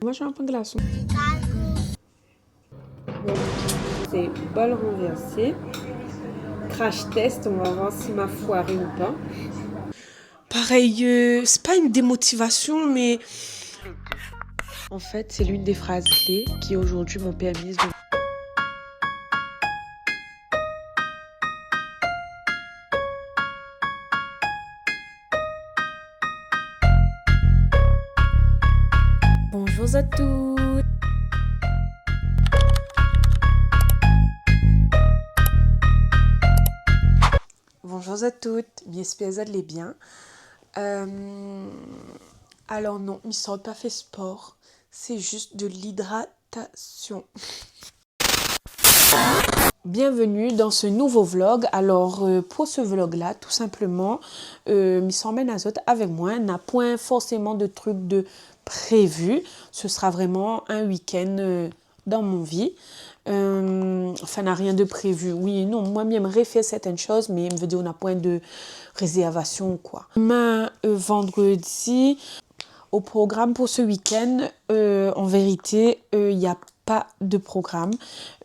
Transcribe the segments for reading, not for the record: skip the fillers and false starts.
Moi, j'ai un pain glaçon. Bon, c'est bol renversé. Crash test, on va voir si m'a foiré ou pas. Pareil, c'est pas une démotivation, mais en fait, c'est l'une des phrases clés qui aujourd'hui m'ont permis de... Bonjour à tous. Bonjour à toutes, j'espère que vous allez bien. Alors non, ils ne pas fait sport, c'est juste de l'hydratation. Bienvenue dans ce nouveau vlog. Alors pour ce vlog là, tout simplement, m'y s'emmène à Zot avec moi. N'a point forcément de trucs de prévu. Ce sera vraiment un week-end dans mon vie. Enfin, n'a rien de prévu. Oui et non, moi j'aimerais faire certaines choses, mais me veut dire on n'a point de réservation ou quoi. Demain, vendredi, au programme pour ce week-end, en vérité, il n'y a pas de programme.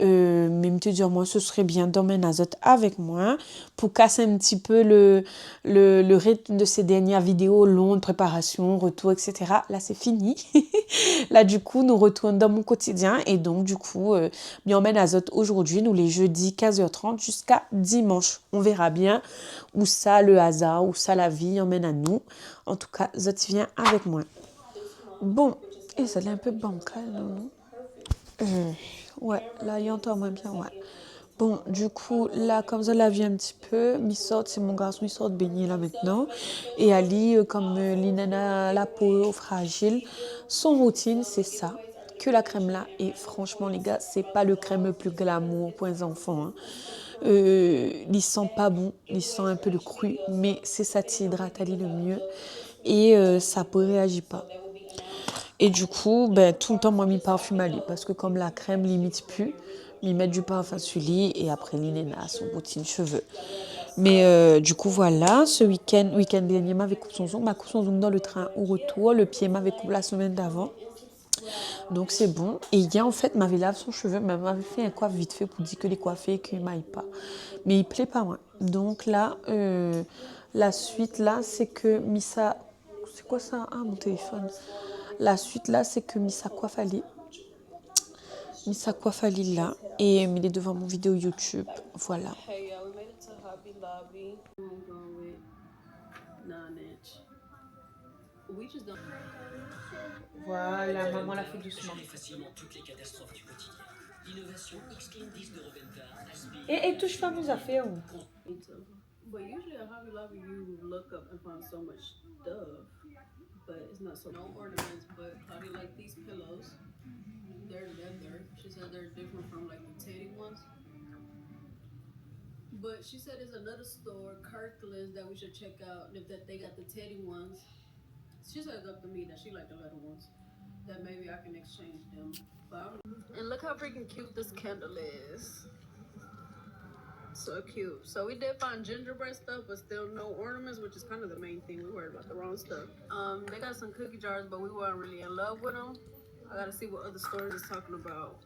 Mais me te dire, moi, ce serait bien d'emmener Azot avec moi pour casser un petit peu le rythme de ces dernières vidéos longues, préparation, retour, etc. Là, c'est fini. Là, du coup, nous retournons dans mon quotidien. Et donc, du coup, bien emmène Azot aujourd'hui, nous, les jeudis, 15h30 jusqu'à dimanche. On verra bien où ça, le hasard, où ça, la vie emmène à nous. En tout cas, Zot vient avec moi. Bon, et ça l'est un peu bancal, non? Ouais, là, il entend moins bien, ouais. Bon, du coup, là, comme ça, la vie un petit peu, mi sort, c'est mon garçon, il sort de baigner là maintenant. Et Ali, comme l'inana, la peau fragile, son routine, c'est ça, que la crème là. Et franchement, les gars, c'est pas le crème le plus glamour pour les enfants. Hein. Il sent pas bon, il sent un peu le cru, mais c'est ça qui hydrate Ali le mieux. Et sa peau réagit pas. Et du coup, ben, tout le temps, moi, je parfume à lui. Parce que comme la crème limite plus, je mets du parfum sur lui. Et après, l'inéna, son routine cheveux. Mais du coup, voilà. Ce week-end dernier, m'avait coupé son ongle. M'a coupé son ongle dans le train au retour. Le pied m'avait coupé la semaine d'avant. Donc, c'est bon. Et hier, en fait, m'avait lavé son cheveu. M'avait fait un coiffe vite fait pour dire que les coiffés, qu'il ne m'aille pas. Mais il plaît pas, moi. Donc là, la suite, là, c'est que Missa... C'est quoi ça? Ah, mon téléphone. La suite, là, c'est que Missa coiffe Ali. Missa coiffe Ali, là. Et il est devant mon vidéo YouTube. Voilà. Hey, we made it to Hobby Lobby. I'm going with 9-inch. We just don't... Voilà, maman l'a fait doucement. Facilement toutes les catastrophes du quotidien. L'innovation X-Clean 10 de Roventa aspire... Et touche pas mes affaires. But usually at Hobby Lobby, you look up and find so much stuff. But it's not so... No ornaments, but how do you like these pillows? They're leather. She said they're different from like the teddy ones. But she said there's another store, Kirkland's, that we should check out if that they got the teddy ones. She said it's up to me that she liked the leather ones. That maybe I can exchange them. And look how freaking cute this candle is. So cute. So we did find gingerbread stuff, but still no ornaments, which is kind of the main thing. We worried about the wrong stuff. They got some cookie jars, but we weren't really in love with them. I gotta see what other stores is talking about.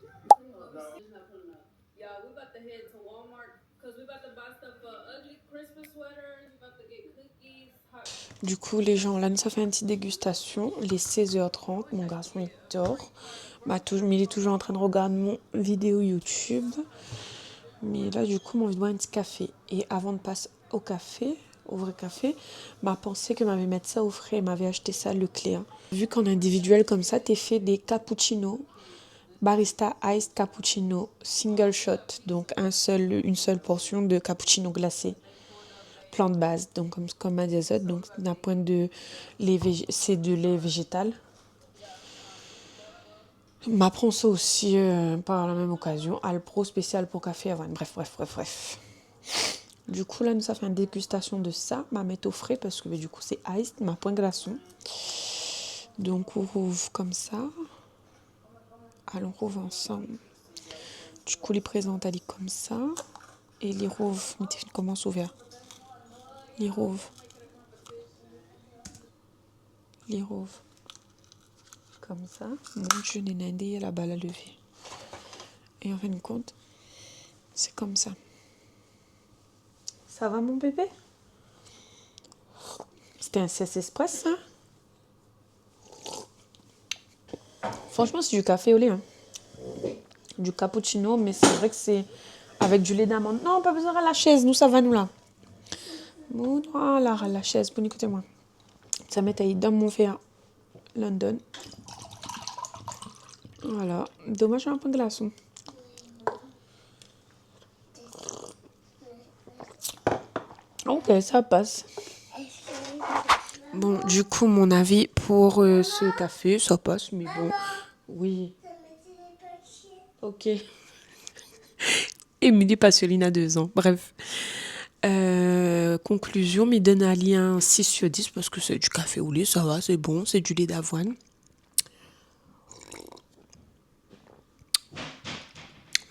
Yeah, we about to head to Walmart because we about to buy stuff for ugly Christmas sweaters. We about to get cookies. Du coup, les gens, là, ça fait une petite dégustation. Il est 16h30. Mon garçon, il dort. Mais il est toujours en train de regarder mon vidéo YouTube. Mais là, du coup, j'ai envie de boire un petit café. Et avant de passer au café, au vrai café, m'a pensé que m'avait mettre ça au frais. M'avait acheté ça à Leclerc. Vu qu'en individuel comme ça, t'es fait des cappuccinos. Barista Iced Cappuccino Single Shot. Donc une seule portion de cappuccino glacé. Plante base. Donc comme à des autres. Donc d'un point de c'est de lait végétal. M'apprend ça aussi par la même occasion. Alpro spécial pour café avant. Bref. Du coup, là, nous avons fait une dégustation de ça. Ma mettre au frais parce que du coup, c'est iced, ma point glaçon. Donc, on rouvre comme ça. Allons, on rouvre ensemble. Du coup, les présente ali comme ça. Et les rouvre, il commence ouvert. Les rouvre. comme ça. Mon Dieu, Nénindé, il a la balle à lever. Et en fin de compte, c'est comme ça. Ça va, mon bébé? C'était un cesse express, ça? Franchement, c'est du café au lait. Hein. Du cappuccino, mais c'est vrai que c'est avec du lait d'amande. Non, pas besoin de la chaise. Nous, ça va, nous, là. Voilà, la chaise. Bon, écoutez-moi. Ça met dans mon verre London. Voilà. Dommage, j'ai un peu de glaçon. Ok, ça passe. Bon, du coup, mon avis pour ce café, ça passe, mais bon, oui. Ok. Émilie Passioline a 2 ans, bref. Conclusion, mais donne un lien 6 sur 10 parce que c'est du café au lait, ça va, c'est bon, c'est du lait d'avoine.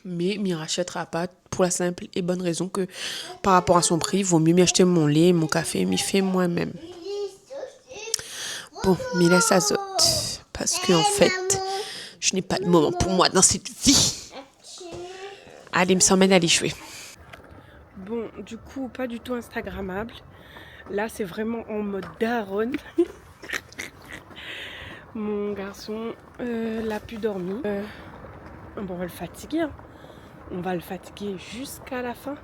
Mais m'y rachètera pas pour la simple et bonne raison que par rapport à son prix, il vaut mieux m'acheter mon lait, mon café, m'y fait moi-même. Bon, m'y laisse azote parce que en fait, je n'ai pas de moment pour moi dans cette vie. Allez, me s'emmène aller jouer. Bon, du coup, pas du tout instagrammable. Là, c'est vraiment en mode daronne. Mon garçon l'a pu dormir. Bon, on va le fatiguer. Hein. On va le fatiguer jusqu'à la fin.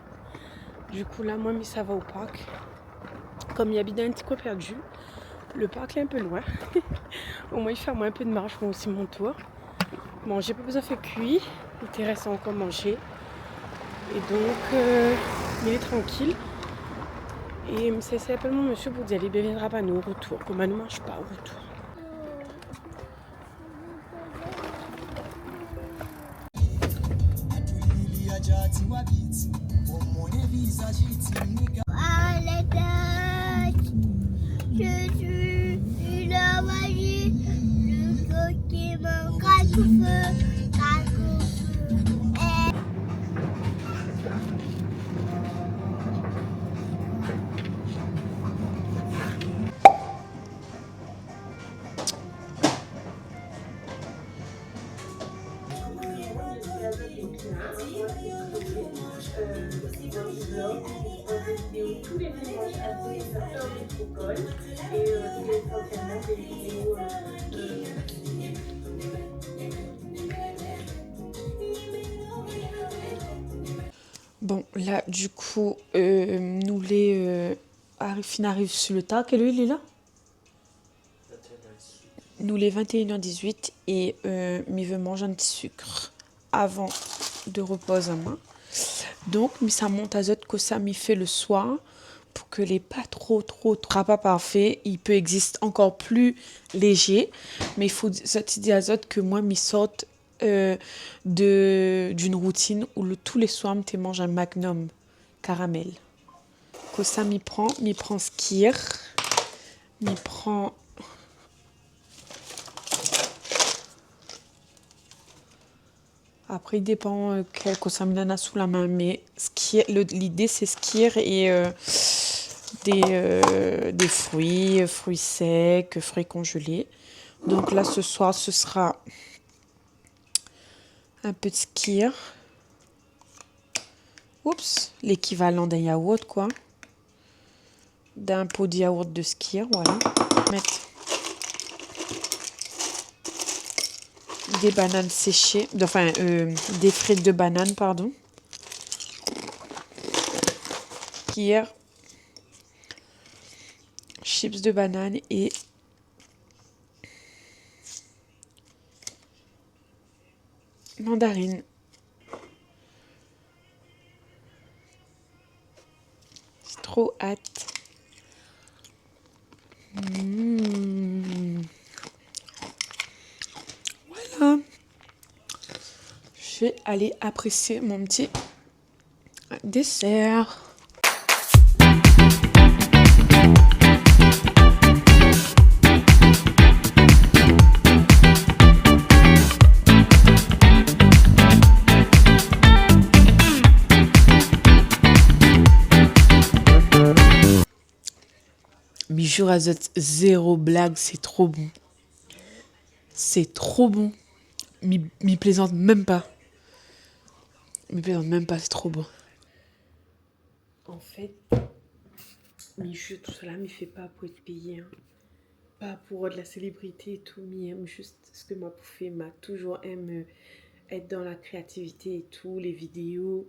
Du coup, là, moi, mais ça va au parc. Comme il habite dans un petit coin perdu, le parc est un peu loin. Au moins, il fait moi un peu de marche, moi aussi mon tour. Bon, j'ai pas besoin de faire cuit. Il était resté encore manger. Et donc, il est tranquille. Et c'est simplement monsieur pour dire, il ne viendra pas nous au retour. Comment ne mange pas au retour. Bon, là, du coup, nous les Arifine arrive sur le tas. Quelle heure il est là? Nous les 21h18 et m'y veut manger un petit sucre avant de reposer à main. Donc, mais ça monte à zot que ça m'y fait le soir pour que les pas trop pas parfait. Il peut exister encore plus léger, mais il faut cette idée à zot que moi m'y sorte d'une routine où tous les soirs me mange un magnum caramel. Que ça m'y prend skir, m'y prend après, il dépend quel ça me donne sous la main. Mais l'idée, c'est skir et des fruits secs, fruits congelés. Donc là, ce soir, ce sera un peu de skir. Oups, l'équivalent d'un yaourt, quoi. D'un pot de yaourt de skir, voilà. Mettre des bananes séchées, enfin des frites de bananes, pardon. Skir, chips de banane et mandarine. C'est trop hâte. Voilà. Je vais aller apprécier mon petit dessert. Mais jure à zéro blague, c'est trop bon. C'est trop bon. M'y plaisante même pas. M'y plaisante même pas, c'est trop bon. En fait, tout cela me fait pas pour être payé. Hein. Pas pour de la célébrité et tout, mais juste ce que m'a fait, m'a toujours aimé être dans la créativité et tout, les vidéos.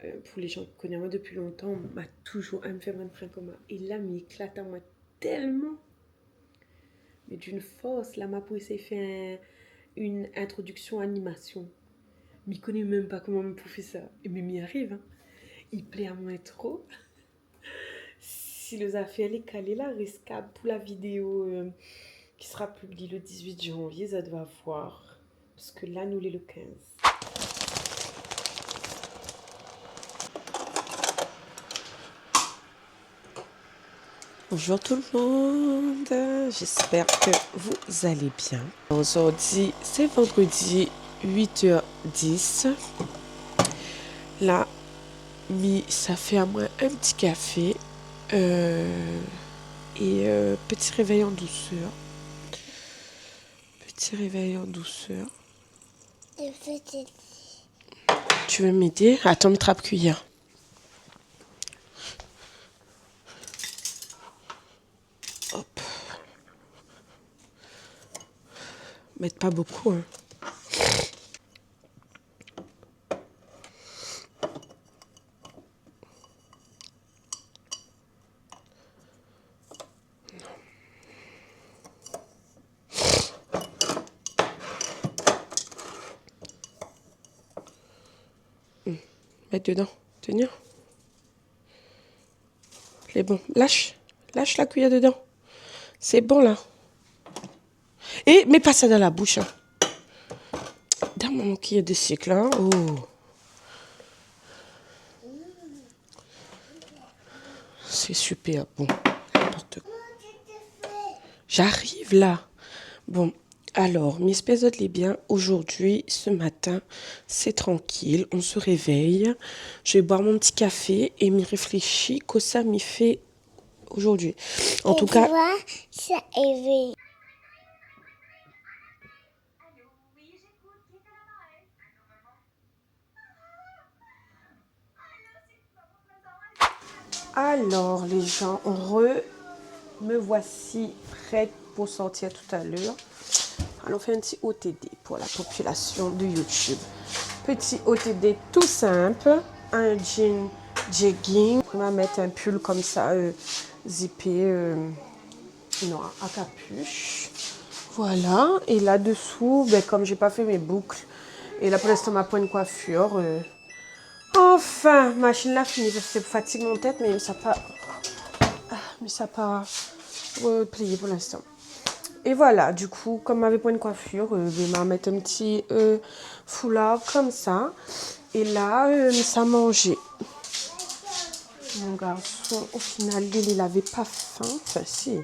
Pour les gens qui connaissent moi depuis longtemps, m'a toujours aimé faire un comme moi. Et là, m'éclate à moi tellement. Mais d'une force, là, m'a pour essayer de faire une introduction animation. Je connais même pas comment me faire ça. Mais m'y arrive. Hein. Il plaît à moi trop. Si les affaires les calées là, rescap pour la vidéo qui sera publiée le 18 janvier, ça doit voir. Parce que là, nous, les le 15. Bonjour tout le monde, j'espère que vous allez bien. Aujourd'hui, c'est vendredi 8h10. Là, ça fait à moi un petit café et petit réveil en douceur. Petit réveil en douceur. Tu veux m'aider? Attends, me trappe cuillère. Hop. Mettre pas beaucoup, hein. Mettre dedans. Tenir. C'est bon. Lâche. Lâche la cuillère dedans. C'est bon, là. Et mets pas ça dans la bouche. Hein. Dans mon cuillère de sucre, là. Oh. C'est super bon. J'arrive là. Bon, alors, mes spézotes les bien. Aujourd'hui, ce matin, c'est tranquille. On se réveille. Je vais boire mon petit café et m'y réfléchir que ça m'y fait aujourd'hui. En tout cas. Ça éveille. Alors, les gens, me voici prête pour sortir tout à l'heure. Alors, on fait un petit OTD pour la population de YouTube. Petit OTD tout simple. Un jean jegging. On va mettre un pull comme ça, zippé, noir, à capuche. Voilà. Et là-dessous, ben, comme j'ai pas fait mes boucles, et là pour l'instant, ma pointe coiffure. Enfin, machine là finie. C'est fatigue mon tête, mais ça pas. Mais ça pas plié pour l'instant. Et voilà, du coup, comme m'avait pas une coiffure, je vais mettre un petit foulard comme ça. Et là, ça mangeait. Mon garçon, au final, il n'avait pas faim. Enfin, si.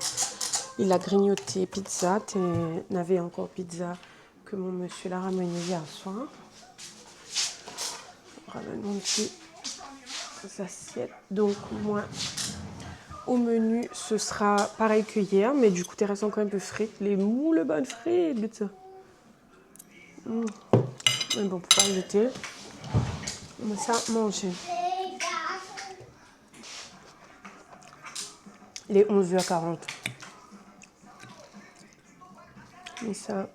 Il a grignoté pizza. Il avait encore pizza que mon monsieur l'a ramené hier soir. Je ramène mon petit assiette. Donc, moi, au menu, ce sera pareil que hier, mais du coup, t'es resté encore un peu frais. Les moules bonnes frites. Mais bon, pour pas jeter. On ça manger. Il est 11h40. Mais ça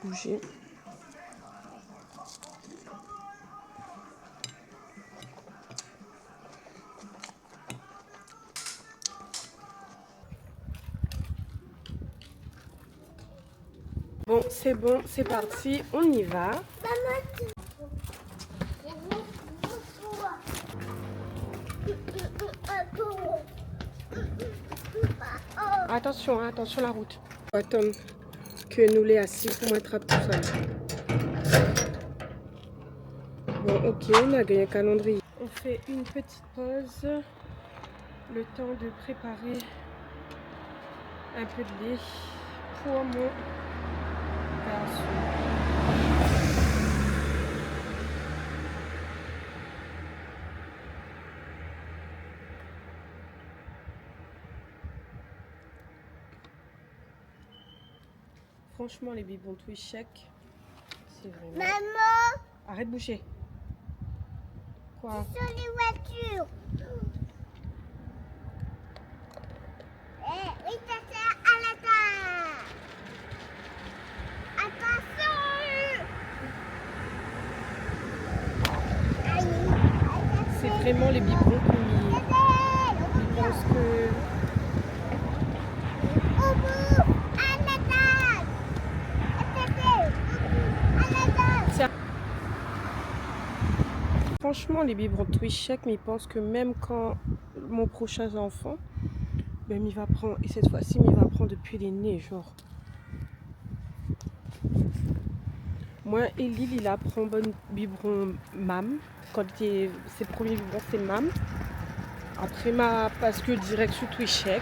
bouger. Bon, c'est parti, on y va. Attention, hein, attention la route. Attends que nous les assis pour m'attraper tout ça. Bon, ok, on a gagné un calendrier. On fait une petite pause. Le temps de préparer un peu de lait pour mon garçon. Franchement, les biberons Twishek, c'est vraiment... Maman, Arrête de boucher. Quoi? sur les voitures. Oui, ça c'est à la terre. Attention. C'est vraiment les biberons qui pensent que... Au bout, à la terre. À la terre. Franchement, les biberons Twishek, mais ils pensent que même quand mon prochain enfant, ben, il va prendre, et cette fois-ci, il va prendre depuis les nez, genre. Moi, Elil, il apprend bon biberon mam. Quand ses premiers biberons, c'est mam. Après, parce que direct sur Twishek.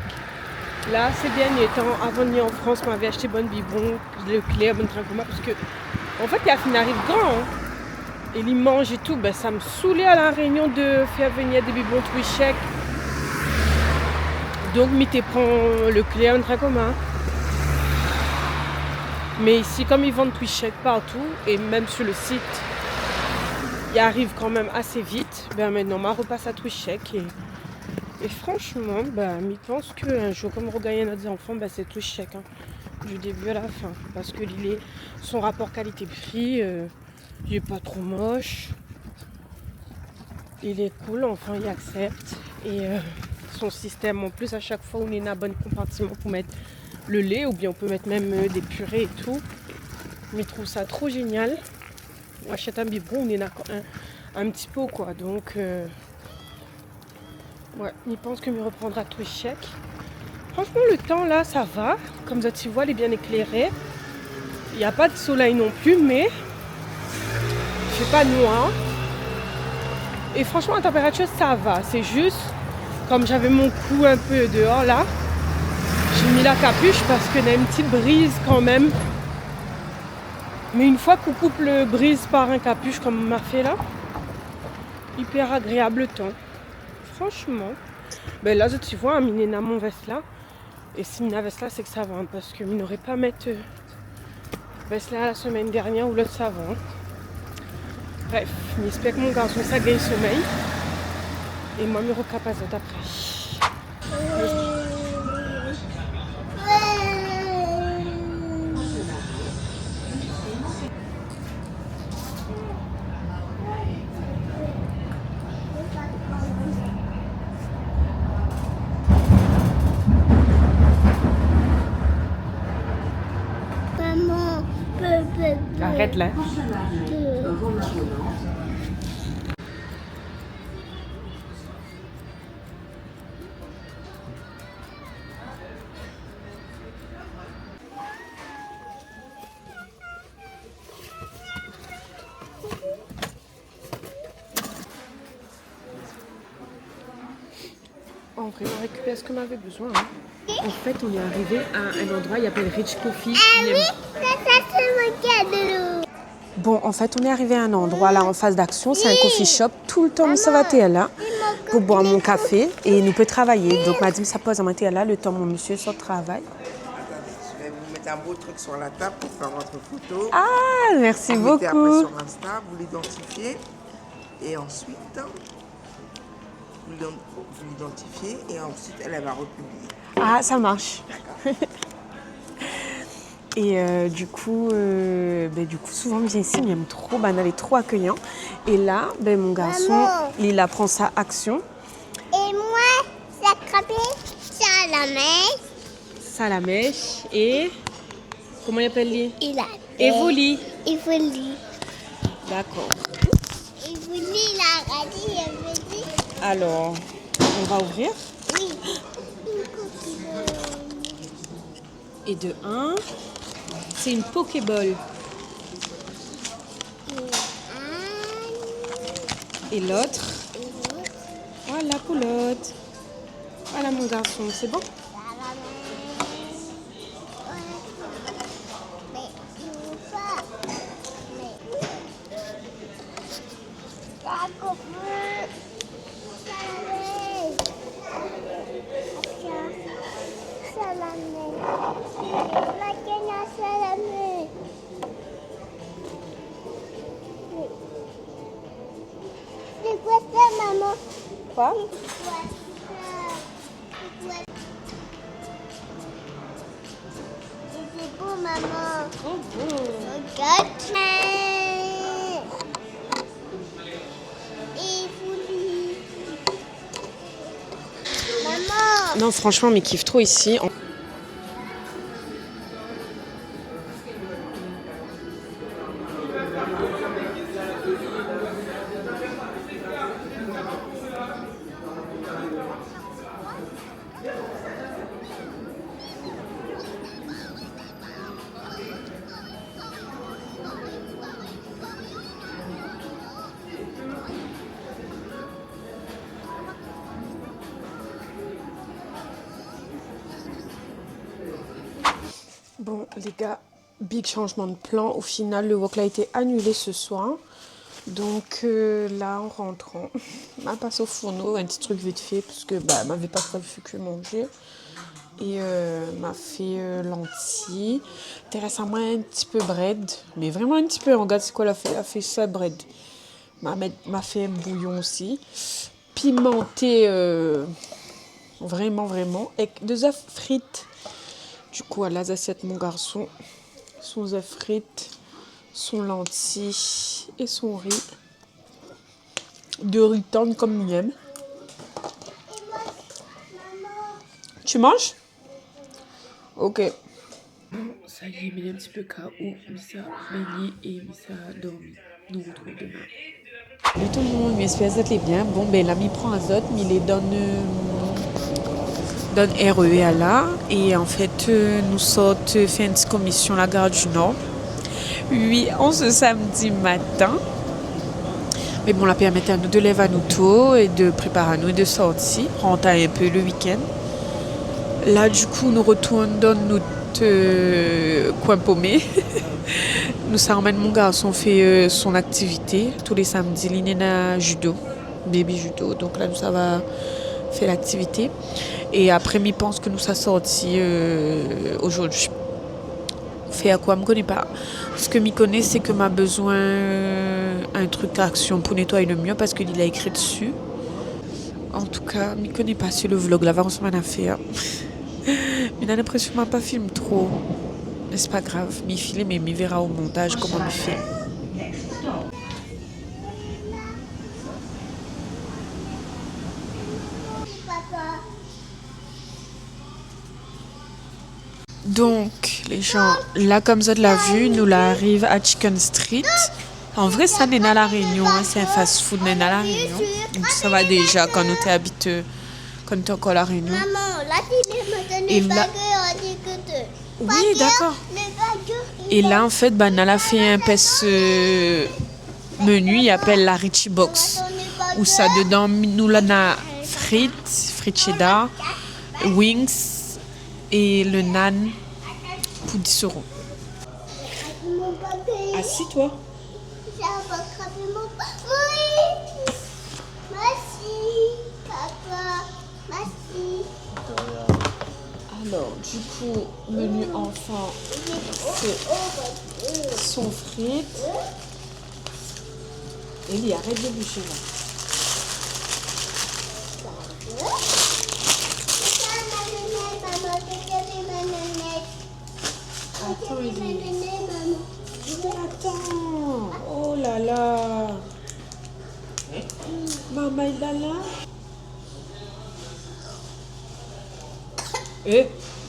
Là, ces derniers temps, avant de venir en France, on m'avait acheté bon biberon, le clé, bon trancoma, parce que, en fait, il arrive grand, hein. Et il mange et tout, ben, ça me saoulait à la réunion de faire venir des biberons Twishek. Donc, Mité prend le clé en train commun. Mais ici, comme ils vendent Twishek partout, et même sur le site, il arrive quand même assez vite. Ben maintenant, ma repasse à Twishek. Et franchement, ben, je pense qu'un jour, comme regagner notre enfant, ben, c'est Twishek. Hein, du début à la fin. Parce que son rapport qualité-prix, il est pas trop moche. Il est cool, enfin, il accepte. Et son système, en plus, à chaque fois, on a un bon compartiment pour mettre le lait, ou bien on peut mettre même des purées et tout. Mais je trouve ça trop génial. On achète un biberon, on en a un petit pot, quoi. Donc, ouais, il pense que me reprendra Twishek. Franchement, le temps là, ça va. Comme ça, tu vois, il est bien éclairé. Il n'y a pas de soleil non plus, mais il fait pas noir. Et franchement, la température, ça va. C'est juste, comme j'avais mon cou un peu dehors là, j'ai mis la capuche parce qu'il y a une petite brise quand même. Mais une fois qu'on coupe le brise par un capuche comme on m'a fait là, hyper agréable le temps. Franchement. Ben là, tu vois, Minena mon veste là. Et si Mina veste là, c'est que ça va. Parce que je n'aurais pas mettre veste là la semaine dernière ou l'autre ça va. Bref, j'espère que mon garçon ça gagne sommeil. Et moi, je me recapazote après. Maman, Arrête là. En vrai, on récupère ce qu'on avait besoin. Hein. En fait, on est arrivé à un endroit, il s'appelle Rich Coffee. Ah oui, ça c'est mon cadeau. Bon, en fait, on est arrivé à un endroit là en face d'Action, c'est un coffee shop. Tout le temps, nous sommes à là pour boire mon café et nous peut travailler. Donc, madame, ça pose à là le temps mon monsieur sort de travail. Je vais vous mettre un beau truc sur la table pour faire votre photo. Ah, merci vous mettez après beaucoup. sur Insta, vous l'identifiez et ensuite vous l'identifiez et ensuite elle va republier. Ah, ça marche. Et du coup, souvent, je viens ici, il aime trop, elle est trop accueillant. Et là, mon garçon, Maman. il apprend sa action. Et moi, j'attrapé ça à la main. Salamèche et... Comment il appelle lui? Il a Evoli. Il faut lire. D'accord. Il faut lire la radio, il veut dire. Alors, on va ouvrir. Oui. Et de 1, c'est une Pokéball. Et l'autre, voilà pour l'autre. Voilà mon garçon, c'est bon? Salam. Quoi? C'est beau, maman. Oh, beau. Regarde. Et voulu. Maman. Non, franchement, mais kiffe trop ici. Bon, les gars, big changement de plan. Au final, le walk a été annulé ce soir. Donc là, en rentrant, m'a passé au fourneau, un petit truc vite fait, parce que bah, m'avait pas prévu que manger. Et m'a fait lentilles. Intéresse à moi un petit peu bread, mais vraiment un petit peu. Regarde, c'est quoi elle a fait ça, bread. M'a fait un bouillon aussi. Pimenté, vraiment, vraiment. Avec 2 œufs frites. Du coup, à la assiette, mon garçon, son œuf frites, son lentilles et son riz. De riz tendre comme il aime. Tu manges? Ok. Bon, ça y est, il est un petit peu KO. Missa Béni et Missa dormi. Nous retrouvons demain. Le tout le monde, mais espèce d'être les bien. Bon, ben l'ami prend azote, mais il les donne RE à là. Et en fait, nous sortons fait une petite commission à la gare du Nord. Oui, on ce samedi matin. Mais bon, la permettait à nous de lever à nous tôt et de préparer à nous et de sortir, rentrer un peu le week-end. Là, du coup, nous retournons dans notre coin paumé. Nous, ça emmène mon garçon fait son activité tous les samedis. Il est à judo, baby judo. Donc là, nous, ça va faire l'activité. Et après, il pense que nous, ça sorti aujourd'hui. Fait à quoi, je ne connais pas. Ce que je connais, c'est que m'a besoin un truc action pour nettoyer le mur parce qu'il a écrit dessus. En tout cas, je ne connais pas sur le vlog. Là, on se met à faire. Mais j'ai l'impression que je pas filme trop. Mais c'est pas grave. Mais filme et il verra au montage comment il fait. Donc, les gens, là, comme ça de la vue, nous l'arrive à Chicken Street. En vrai, ça n'est pas à La Réunion, hein, c'est un fast-food, n'est pas à La Réunion. Donc, ça va déjà quand nous t'habites, quand tu es encore à La Réunion. Maman, là, tu me donnes Et les là- baguettes. Oui, d'accord. Et là, en fait, bah, Nala fait un pes menu, il appelle la Richie Box. Où ça, dedans, nous, là, on a frites cheddar, wings et le nan pour 10 €. Mon papier. Assis-toi. Ça va attraper mon papier. Oui. Merci, papa. Merci. Alors, du coup, menu enfant, c'est son frites. Elie, arrête de boucher là. Attends, Elie. Attends. Oh là là. Maman, il est là.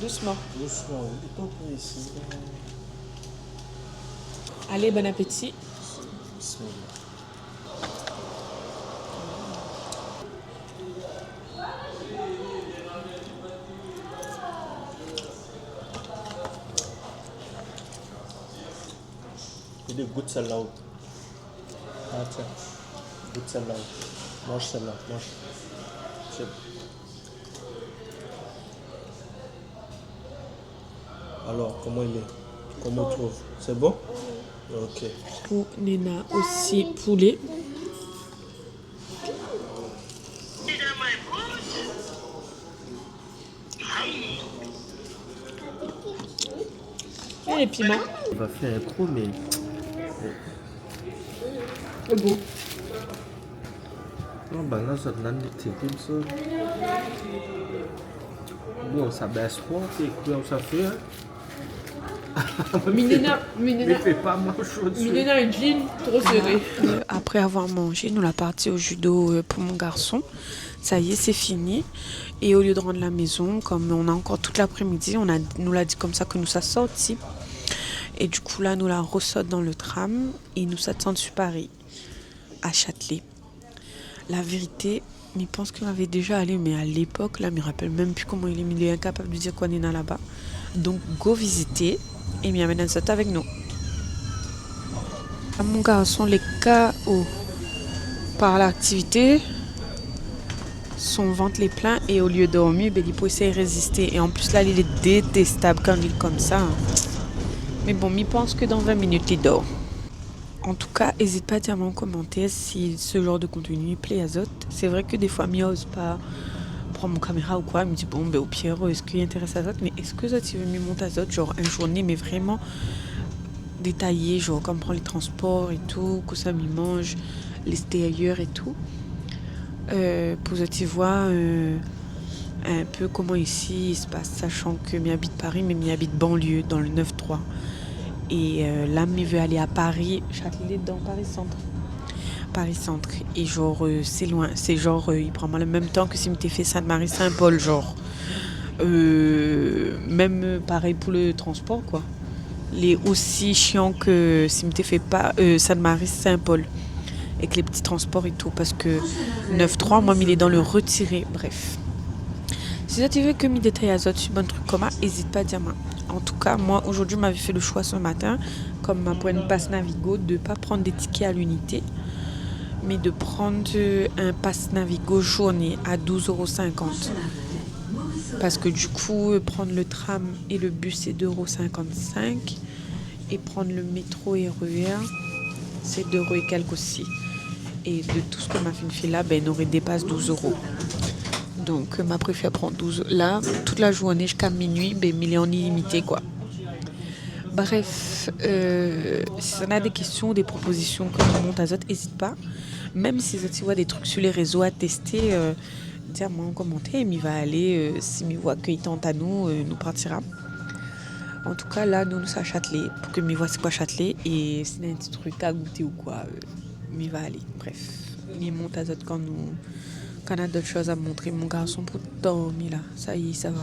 Doucement. Doucement, oui, pas pour ici. Allez, bon appétit. Bismillah. Il est goûte celle-là. Ah tiens, goûte celle-là. Mange celle-là, mange. C'est- Alors, comment il est? Comment tu trouves? C'est bon? Ok. Pour Nena aussi poulet. Et les piments. On va faire un pro, mais Le beau. Oh, ben là, ça donne des types, ça. Bon, ça baisse pas, c'est quoi ça fait, hein? Mais fais pas mon chaud dessus. Milena un jean trop serré. Après avoir mangé, nous la partie au judo pour mon garçon. Ça y est, c'est fini. Et au lieu de rendre la maison, comme on a encore toute l'après-midi, nous l'a dit comme ça que nous ça sorti. Et du coup là, nous la ressorte dans le tram et nous s'attendons sur Paris, à Châtelet. La vérité, je pense qu'on avait déjà allé, mais à l'époque, là, je me rappelle même plus comment il est incapable de dire qu'on est là-bas. Donc, go visiter et m'y amène ça avec nous. À mon garçon, les KO par l'activité, son ventre les plein et au lieu de dormir, ben, il peut essayer de résister. Et en plus, là, il est détestable quand il est comme ça. Mais bon, je pense que dans 20 minutes, il dort. En tout cas, n'hésite pas à dire en commentaire si ce genre de contenu plaît à Zot. C'est vrai que des fois, je n'ose pas prendre mon caméra ou quoi. Je me dis, bon, ben, au pire, est-ce qu'il intéresse à Zot? Mais est-ce que Zot, il veut me monter à Zot, genre une journée, mais vraiment détaillée, genre comme prendre les transports et tout, que ça m'y mange, l'extérieur et tout. Pour Zot, il voit un peu comment ici il se passe, sachant que j'habite Paris, mais j'habite banlieue, dans le 9-3. Et là, je veux aller à Paris, Châtelet dans Paris Centre. Paris Centre. Et genre, c'est loin. C'est genre, il prend le même temps que si je fait Sainte-Marie-Saint-Paul, genre. Même pareil pour le transport, quoi. Il est aussi chiant que si je fait pas Sainte-Marie-Saint-Paul. Avec les petits transports et tout. Parce que 9-3, moi, il est dans le retiré. Bref. Si tu veux que je détaille à Zot sur bon truc comme ça, n'hésite pas à dire moi. En tout cas, moi, aujourd'hui, m'avais fait le choix ce matin, comme ma pour une passe Navigo, de ne pas prendre des tickets à l'unité, mais de prendre un passe Navigo journée à 12,50 €. Parce que du coup, prendre le tram et le bus, c'est 2,55 €. Et prendre le métro et RER, c'est 2 € et quelques aussi. Et de tout ce que m'a fait là, ben, on aurait dépassé 12 €. Donc, ma préfère prendre 12. Là, toute la journée jusqu'à minuit, ben, il est en illimité, quoi. Bref, si on a des questions ou des propositions que je monte à Zot, n'hésite pas. Même si tu vois des trucs sur les réseaux à tester, dis-moi en commentaire. Il va aller, si il voit qu'il tente à nous, nous partira. En tout cas, là, nous à Châtelet, pour que il voit c'est quoi Châtelet. Et s'il y a un petit truc à goûter ou quoi, il va aller. Bref, il monte à Zot quand on a d'autres choses à montrer. Mon garçon pour dormir là, ça y est, ça va.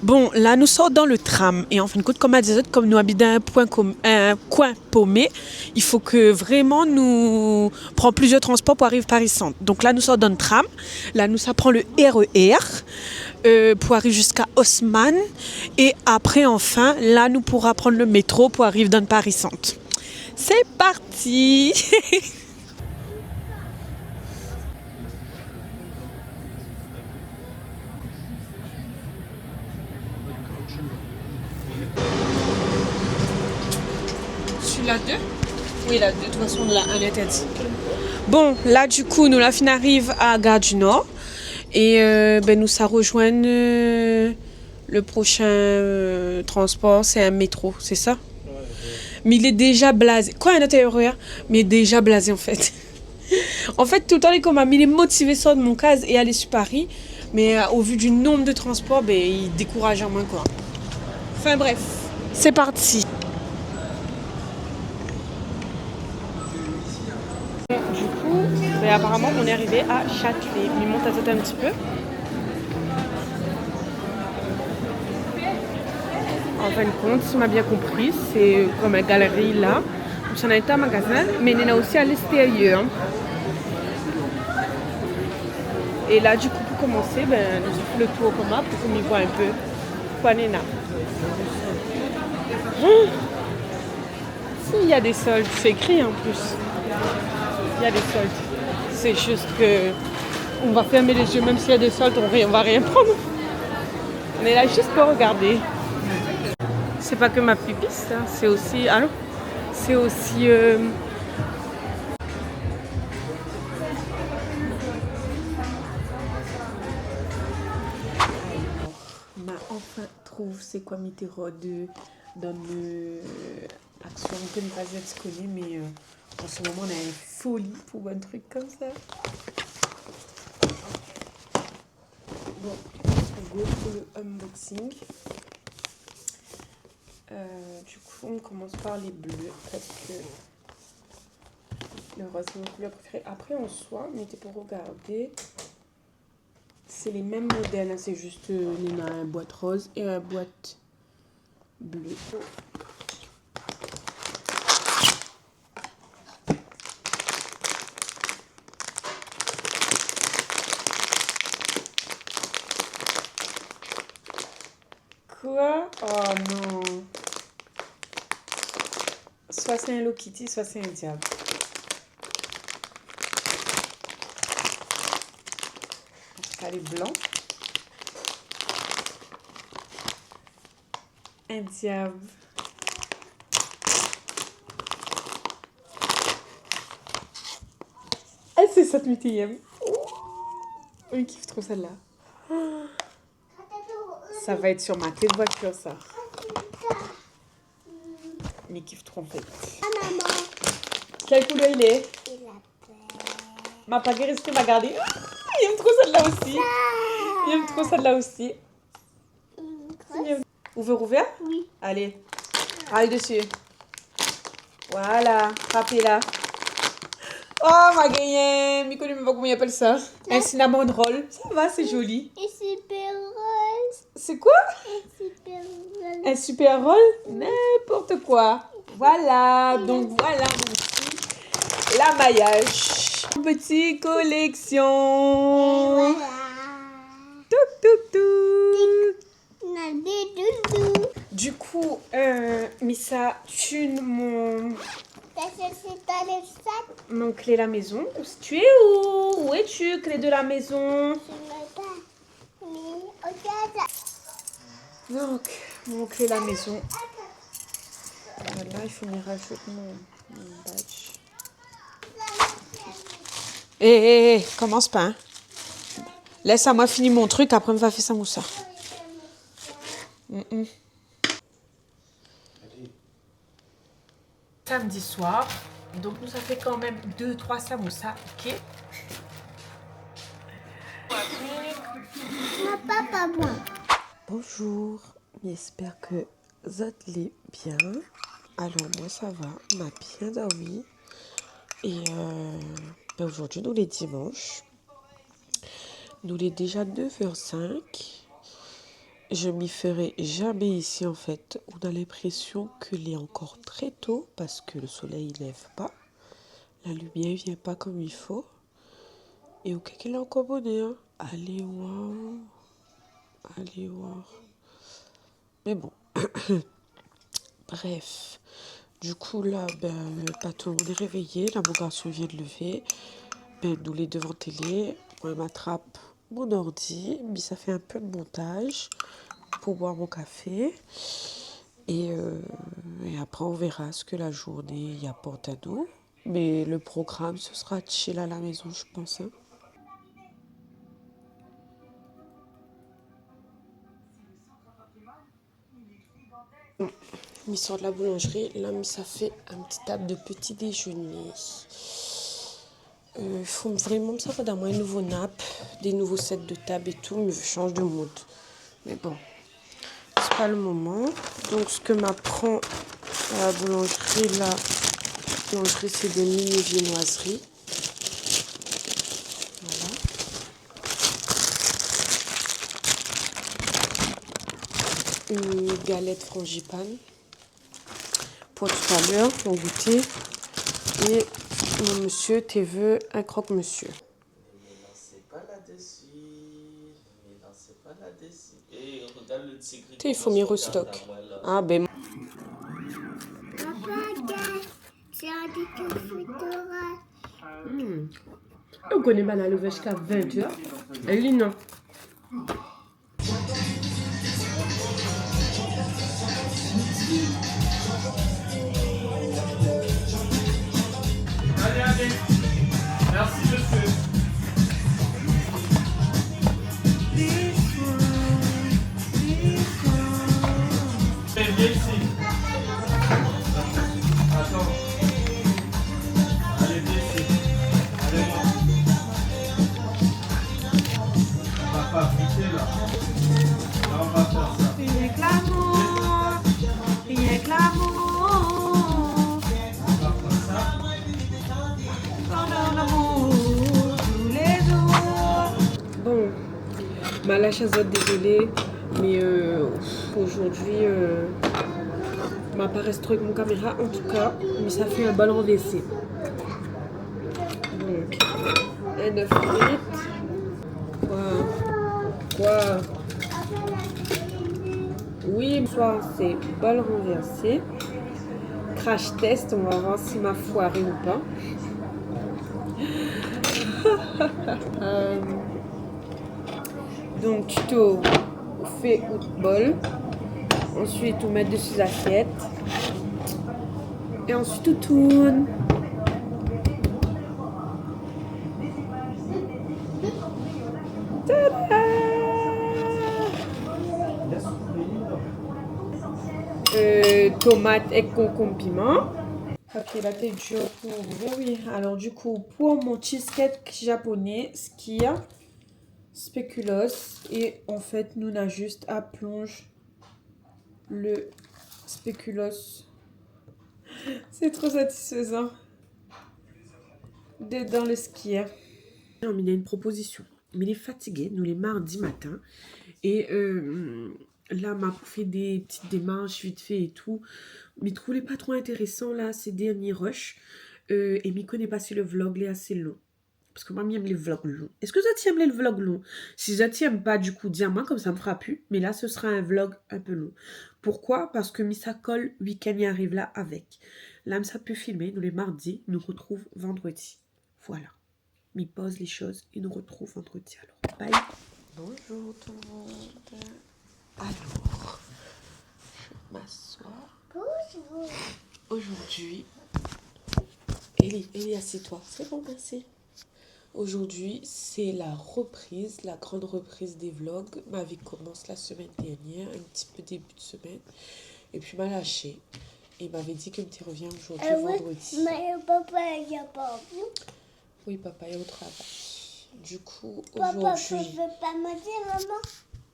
Bon, là, nous sortons dans le tram. Et en fin de compte, comme à des autres, comme nous habitons dans un coin paumé, il faut que vraiment nous prenions plusieurs transports pour arriver à Paris Centre. Donc là, nous sortons dans le tram. Là, nous ça prend le RER pour arriver jusqu'à Haussmann. Et après, enfin, là, nous pourrons prendre le métro pour arriver dans Paris Centre. C'est parti. La 2 Oui, la 2. De toute façon, la 1 était dit. Bon, là, du coup, nous, la fin arrive à Gare du Nord. Et ben, nous, ça rejoint le prochain transport. C'est un métro, c'est ça? Mais il est déjà blasé. Quoi, un intérieur? Mais il est déjà blasé, en fait. En fait, tout le temps, il est motivé sur mon case et aller sur Paris. Mais au vu du nombre de transports, ben, il décourage à moins, quoi. Enfin, bref. C'est parti. Du coup, ben apparemment, on est arrivé à Châtelet. Il monte à sauter un petit peu. En fin de compte, si on a bien compris, c'est comme une galerie là. On a été un magasin, mais il y en a aussi à l'extérieur. Et là, du coup, pour commencer, ben, nous avons fait le tour comme ça pour qu'on y voit un peu quoi il y a. S'il y a des soldes, c'est écrit en plus. Il y a des soldes. C'est juste que on va fermer les yeux, même s'il y a des soldes, on va rien prendre. On est là juste pour regarder. C'est pas que ma pipiste, hein. C'est aussi... Allô? C'est aussi... On a enfin trouvé c'est quoi Mitterrand dans le action que nous pas se connaît, mais En ce moment, on a une folie pour un truc comme ça. Bon, on go pour le unboxing. Du coup, on commence par les bleus parce que le rose c'est mon couleur préférée. Après, en soi, on était pour regarder. C'est les mêmes modèles, hein, c'est juste il y en a un boîte rose et un boîte bleue. Quoi? Oh non. Soit c'est un Hello Kitty, soit c'est un diable. Ça, les blancs. Un diable. Ah, c'est cette multième. On kiffe trop celle-là. Ça va être sur ma clé de voiture, ça. Mais kiffe trop en fait. Ah, maman. Quelle couleur il est? Il a peur. Ma paquet reste m'a gardé. Il aime trop celle-là aussi. Il aime trop celle-là aussi. Ouvert, ouvert? Oui. Allez. Allez dessus. Voilà. Frappez-la. Oh, ma gagné. Miko, je ne sais pas comment il appelle ça. Un cinnamon roll. Ça va, c'est joli. Et super rose. C'est quoi? Et super rose. Un super roll? N'importe quoi. Voilà. Donc, voilà, mon petit. La maillage. Petite collection. Voilà. Touc, touc, touc. On a des doudous. Du coup, Missa, thune C'est dans le sac. mon clé de la maison. Tu es où? Où es-tu, clé de la maison? Je ne pas. Mais regarde. Donc, mon clé de la maison. Voilà, il faut me rajouter mon badge. Hé, commence pas. Hein. Laisse à moi finir mon truc, après on va faire ça moussa. Samedi soir, donc nous ça fait quand même 2-3 samoussas, ok? Mon papa bon. Bonjour, j'espère que vous allez bien. Alors moi ça va, on a bien dormi. Et aujourd'hui nous les dimanches. Nous les déjà 9h05. Je m'y ferai jamais ici en fait. On a l'impression qu'il est encore très tôt parce que le soleil ne lève pas. La lumière vient pas comme il faut. Et au cas qu'il est encore bonnet, hein. Allez voir. Allez voir. Mais bon. Bref. Du coup là, pas tout le monde est réveillé. Là mon garçon vient de lever. Nous les devant télé. On m'attrape mon ordi. Mais ça fait un peu de montage pour boire mon café. Et après on verra ce que la journée y apporte à nous. Mais le programme ce sera chill à la maison je pense. Hein. Il sort de la boulangerie, là ça fait un petit table de petit déjeuner. Il faut vraiment me servir d'un moins un nouveau nappe, des nouveaux sets de table et tout, mais je change de mode. Mais bon, c'est pas le moment. Donc ce que m'apprend à la boulangerie, là, boulangerie c'est des mini viennoiseries. Voilà. Une galette frangipane pour tout à l'heure, mon goûter. Et mon monsieur, t'es veux un croque-monsieur. Mais dansez pas là-dessus. Mais dansez pas là-dessus. Et regarde le tigre. Il faut m'y restock. Ah ben. Papa, regarde. J'ai un petit photographe. On connaît mal à lever jusqu'à 20h. Elle dit non. Allez, allez. Merci, monsieur. Viens ici. Attends. Malache Azote, désolée, mais aujourd'hui, m'a pas resté avec mon caméra en tout cas, mais ça fait un bol renversé. Donc, un œuf frites. Quoi? Oui, bonsoir, c'est bol renversé. Crash test, on va voir si m'a foiré ou pas. Donc, tuto fait ou bol. Ensuite, on met dessus l'assiette. Et ensuite, on tourne. Tomate et concombre piment. Ok, la tête dure pour ouvrir. Oui, alors du coup, pour mon cheesecake japonais, ce qu'il y a, spéculoos. Et en fait, nous, on a juste à plonger le spéculoos. C'est trop satisfaisant. Dans le skier. Il y a une proposition. Mais il est fatigué, nous les mardis matin. Et là, m'a fait des petites démarches vite fait et tout. Mais trouvez pas trop intéressant là, ces derniers rushs. Et m'y connaît pas si le vlog est assez long. Parce que moi, j'aime les vlogs longs. Est-ce que tu aimes les vlogs longs? Si tu n'aimes pas, du coup, dis-moi, comme ça me fera plus. Mais là, ce sera un vlog un peu long. Pourquoi? Parce que Missa Colle, week-end, y arrive là avec. Là, ça peut filmer, nous les mardis, nous retrouve vendredi. Voilà. Mi pose les choses et nous retrouve vendredi. Alors, bye. Bonjour tout le monde. Alors, je m'assois. Bonjour. Aujourd'hui, Elie, assieds-toi. C'est bon, merci. Aujourd'hui, c'est la reprise, la grande reprise des vlogs. Ma vie commence la semaine dernière, un petit peu début de semaine. Et puis, m'a lâché. Il m'avait dit qu'il me revient aujourd'hui, vendredi. Mais papa, il n'y a pas vu. Oui, papa est au travail. Du coup, Papa, aujourd'hui... tu veux pas me dire, maman?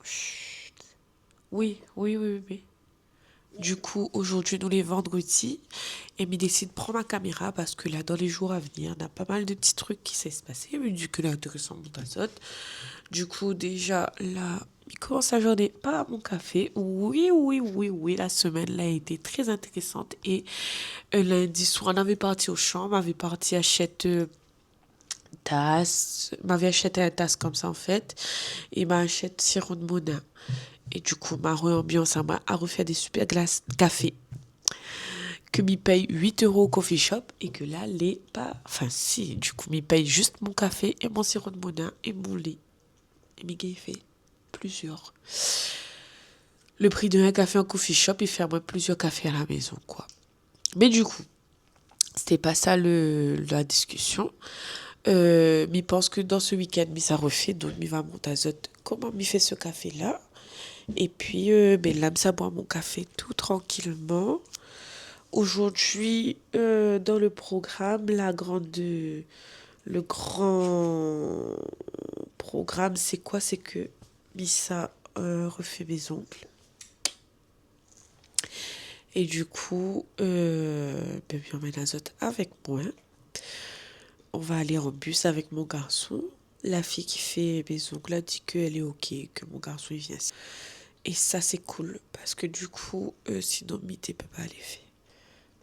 Chut. Oui. Du coup, aujourd'hui, nous les vendredis, et me décide de prendre ma caméra parce que là, dans les jours à venir, on a pas mal de petits trucs qui s'est passé, mais du coup, là, intéressant, mon azote. Du coup, déjà, là, il commence la journée par mon café. Oui, la semaine, là, a été très intéressante. Et lundi soir, on avait parti au champ, on avait parti acheter... tasse, m'avait acheté un tasse comme ça en fait, et m'a acheté sirop de Monin. Et du coup, ma ambiance a refait des super glaces café que m'y paye 8 € au coffee shop et que là, les pas, enfin si, du coup, m'y paye juste mon café et mon sirop de Monin et mon lait. Et mes gars, il fait plusieurs. Le prix d'un café en coffee shop, il fait moi plusieurs cafés à la maison, quoi. Mais du coup, c'était pas ça la discussion. Mais pense que dans ce week-end, ça refait, donc il va monter à Zot. Comment il fait ce café-là? Et puis, là, ça boit mon café tout tranquillement. Aujourd'hui, dans le programme, le grand programme, c'est quoi? C'est que Missa refait mes ongles. Et du coup, puis on emmène Azote avec moi. On va aller en bus avec mon garçon. La fille qui fait mes ongles a dit qu'elle est ok, que mon garçon il vient. Et ça c'est cool parce que du coup, sinon Mité peut pas aller faire.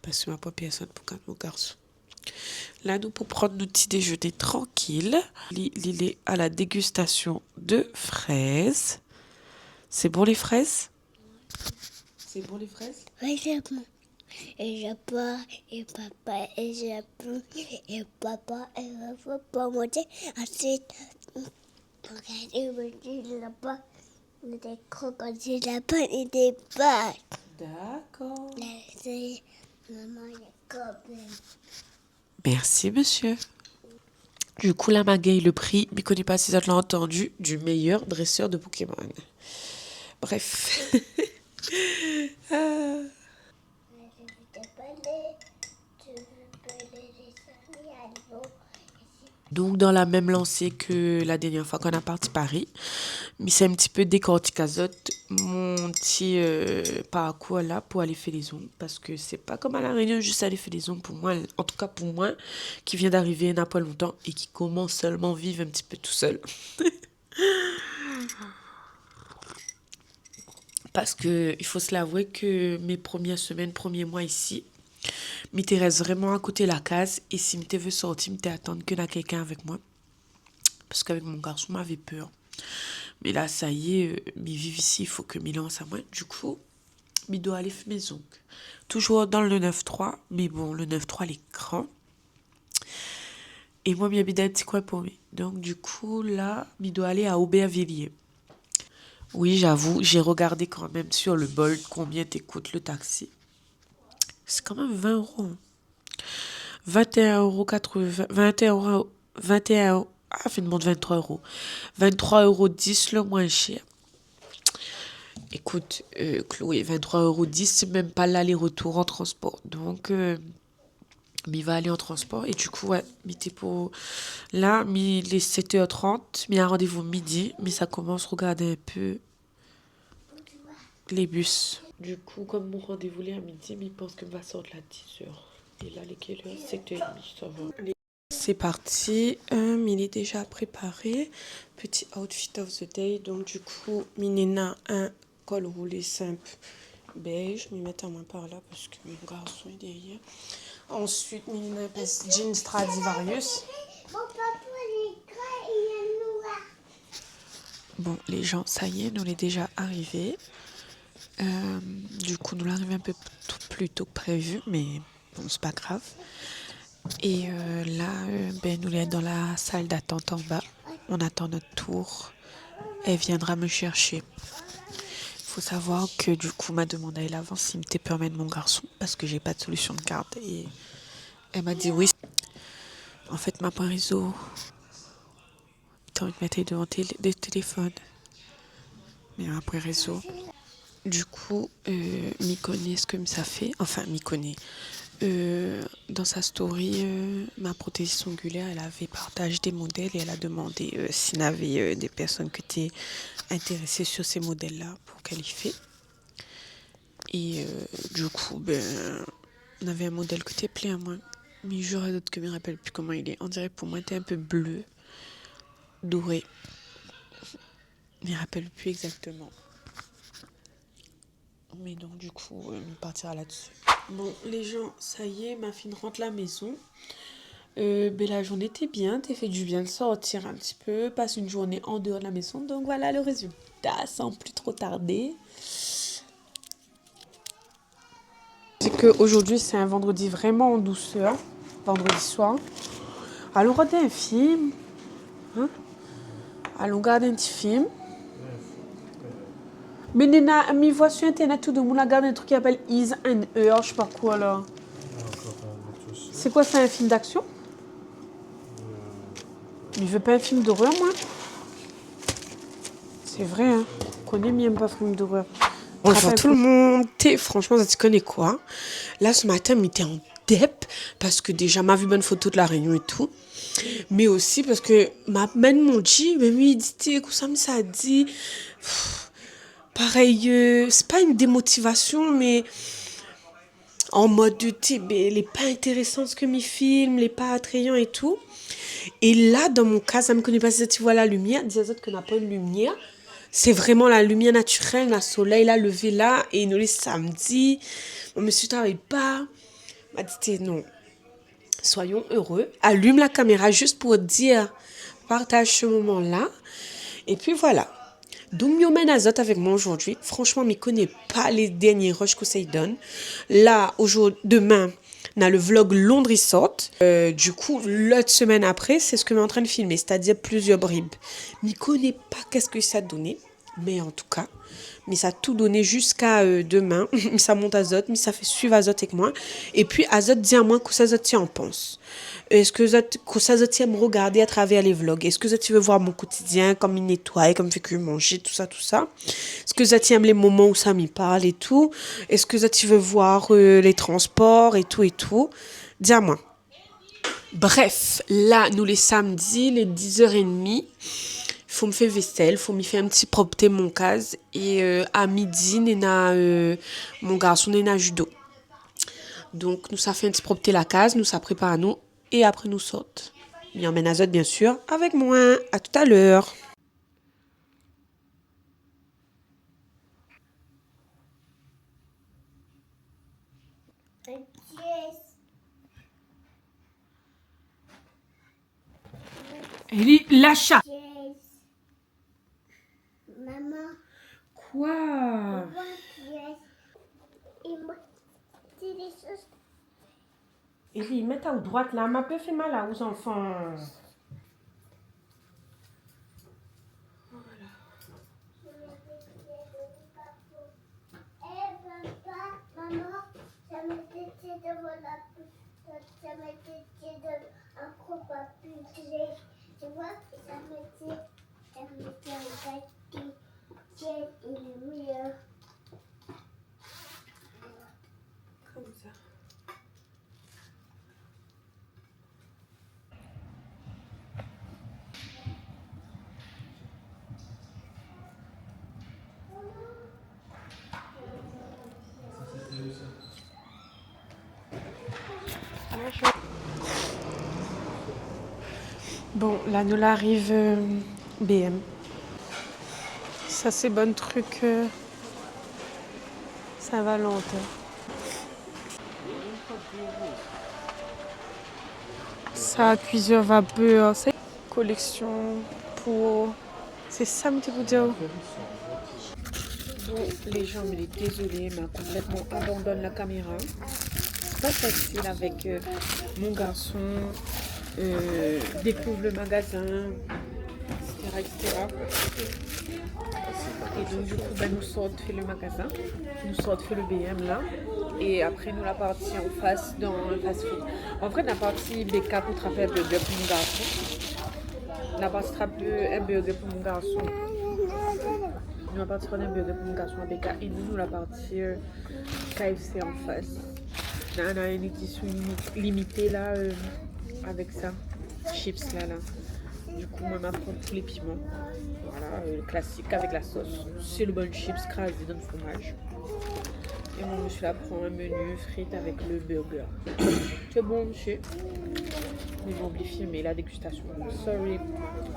Parce que ma pas personne pour quand mon garçon. Là, nous pour prendre notre petit déjeuner tranquille. Il est à la dégustation de fraises. C'est bon les fraises? C'est bon les fraises? Oui, c'est bon. Et je pars, et papa, et je prends, et papa, et je veux pas monter. Ensuite, regardez, me dit là-bas, des crocodiles là-bas, et des vaches. D'accord. C'est maman, les copains. Merci monsieur. Du coup, la magaille le prix, mais connais pas si ça l'a entendu, du meilleur dresseur de Pokémon. Bref. Donc, dans la même lancée que la dernière fois qu'on a parti Paris, mais c'est un petit peu décortique azote mon petit parcours là pour aller faire les ongles parce que c'est pas comme à la Réunion juste aller faire les ongles pour moi, en tout cas pour moi qui vient d'arriver il n'y a pas longtemps et qui commence seulement à vivre un petit peu tout seul. Parce que il faut se l'avouer que mes premières semaines, premiers mois ici, m'était reste vraiment à côté de la case. Et si m'était veut sortir, m'était attendre que n'a quelqu'un avec moi. Parce qu'avec mon garçon, m'avait peur. Mais là, ça y est, m'y vive ici, il faut que m'y lance à moi. Du coup, m'y doit aller faire mes ongles. Toujours dans le 9-3, mais bon, le 9-3, il est grand. Et moi, m'y habite un petit coin pour lui. Donc, du coup, là, m'y doit aller à Aubervilliers. Oui, j'avoue, j'ai regardé quand même sur le Bolt combien t'écoute le taxi. C'est quand même 20 euros. 21,80 €, 21 euros, 21 euros. Ah, finalement 23 euros. 23,10 € le moins cher. Écoute, Chloé, 23,10 €, c'est même pas l'aller-retour en transport. Donc, mais il va aller en transport. Et du coup, ouais, m'était pour... Là, il est 7h30, mais un rendez-vous midi. Mais ça commence à regarder un peu les bus. Du coup, comme mon rendez-vous est à midi, mais il pense que va sortir à 10h. Et là, les quelle heure? 7h30, ça va. C'est parti, il est déjà préparé. Petit outfit of the day. Donc du coup, Minena un col roulé simple beige. Je vais mettre à moins par là parce que mon garçon est derrière. Ensuite, Minena un jean Stradivarius. Mon papa, il est gras et il est noir. Bon, les gens, ça y est, nous l'est déjà arrivé. Du coup, nous l'arrivons un peu plus tôt que prévu, mais bon, c'est pas grave. Et là, nous sommes dans la salle d'attente en bas. On attend notre tour. Elle viendra me chercher. Il faut savoir que du coup, m'a demandé à elle avant s'il me permet de mon garçon parce que j'ai pas de solution de garde. Et elle m'a dit oui. En fait, ma pas réseau. T'as envie de mettre devant des téléphones. Mais après réseau. Du coup, m'y connaît ce que ça fait. Enfin, m'y connaît. Dans sa story, ma prothésiste ongulaire, elle avait partagé des modèles et elle a demandé s'il y avait des personnes qui étaient intéressées sur ces modèles-là pour qualifier. Et du coup, on avait un modèle qui était plein à moi. Mais j'aurais d'autres que je ne me rappelle plus comment il est. On dirait pour moi, il était un peu bleu, doré. Je ne me rappelle plus exactement. Mais donc, du coup, on partira là-dessus. Bon, les gens, ça y est, ma fille rentre à la maison. La journée était bien, t'es fait du bien de sortir un petit peu, passe une journée en dehors de la maison. Donc voilà le résultat, sans plus trop tarder. C'est qu'aujourd'hui, c'est un vendredi vraiment en douceur, vendredi soir. Allons regarder un film. Hein? Allons regarder un petit film. Mais Nena, m'y voit sur internet, tout le monde regarde un truc qui s'appelle Is and Her, je sais pas quoi là. C'est quoi, c'est un film d'action? Il veut pas un film d'horreur, moi? C'est vrai, hein. On connaît même pas film d'horreur. Bonjour tout le monde. Franchement, ça te connaît quoi? Là, ce matin, m'était en dep parce que déjà, m'a vu bonne photo de la réunion et tout. Mais aussi parce que ma mère m'a dit, mais oui, dit, ça me dit. Pareil, c'est pas une démotivation, mais en mode de type, elle est pas intéressante ce que mes films, elle est pas attrayant et tout. Et là, dans mon cas, ça me connaît pas si tu vois la lumière, dis aux autres qu'on n'a pas une lumière. C'est vraiment la lumière naturelle, le soleil là, levé là, et nous les samedis, mon monsieur travaille pas. M'a dit non, soyons heureux. Allume la caméra juste pour dire, partage ce moment-là. Et puis voilà. Donc, je mène Azot avec moi aujourd'hui. Franchement, je ne connais pas les derniers rushs que ça donne. Là, demain, on a le vlog Londres sort. Du coup, l'autre semaine après, c'est ce que je suis en train de filmer, c'est-à-dire plusieurs bribes. Je ne connais pas qu'est-ce que ça a donné, mais en tout cas, mais ça a tout donné jusqu'à demain. Ça monte Azot, mais ça fait suivre Azot avec moi. Et puis, Azot dit à moi que ça Azot en pense. Est-ce que ça aime regarder à travers les vlogs? Est-ce que tu veux voir mon quotidien, comme il nettoie, comme il fait que manger, tout ça, tout ça? Est-ce que tu aimes les moments où ça m'y parle et tout? Est-ce que tu veux voir les transports et tout et tout? Dis-moi. Bref, là, nous les samedis, les 10h30, faut me faire vaisselle, faut me faire un petit propreté mon case. Et à midi, mon garçon n'est judo. Donc, nous ça fait un petit propreté la case, nous ça prépare à nous. Et après, nous sortent. Il emmène Azot, bien sûr, avec moi. À tout à l'heure. Ellie, lâcha. Maman, Quoi? Ellie, mets ta droite là, ma peu fait mal à aux enfants. Maman, ça mettait devant la ça mettait un gros papier. Tu vois, ça mettait un papier. Tiens, il est meilleur. Comme ça. Bon, là nous arrive BM. Ça c'est bon truc. Ça va longtemps. Ça cuiseur vapeur, c'est collection pour. C'est ça, me vous dire. Bon, les gens, il est désolé, m'a complètement abandonné la caméra. C'est pas facile avec mon garçon, découvre le magasin, etc. Et donc, du coup, ben, nous sortons faire le magasin, nous sortons faire le BM là, et après, nous la partie en face dans le fast-food. En vrai, la partie BK pour trapper un burger pour mon garçon. La partie trapper un burger pour mon garçon. Nous la partie prendre un burger pour mon garçon à BK et nous la partie KFC en face. On a une édition limitée là avec ça, chips là. Du coup, moi, m'apprendre tous les piments. Voilà, le classique avec la sauce. C'est le bon chips crasé dans le fromage. Et mon monsieur là prend un menu frites avec le burger. C'est bon, monsieur. Mais j'ai oublié de filmer la dégustation. Sorry.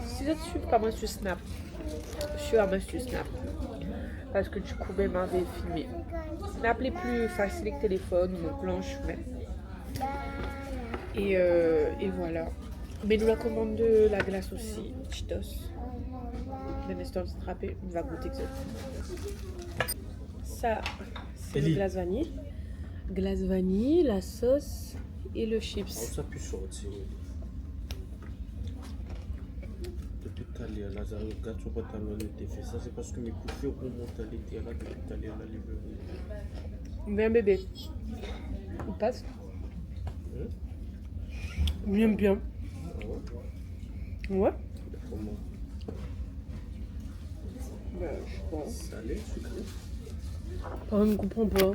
Si vous êtes sûr comment sur Snap, je suis à sur Snap. Parce que du coup, ben, m'avait filmé. Snap les plus facile que téléphone ou mon planche même. Et voilà. Mais nous la commande de la glace aussi, Cheetos. Ben, histoire de se trapper, on va goûter que ça. Ça, c'est le glace vanille. Glace vanille, la sauce et le chips. Ça peut sortir. Depuis tout à l'heure, Lazare, regarde son pantalon, il était fait. Ça, c'est parce que mes couffures remontent à l'intérieur depuis tout à l'heure, la librairie. Bien bébé. On passe. J'aime bien. Ouais. Comment? Bah, je sais pas. Salé, sucré? On ne comprend pas.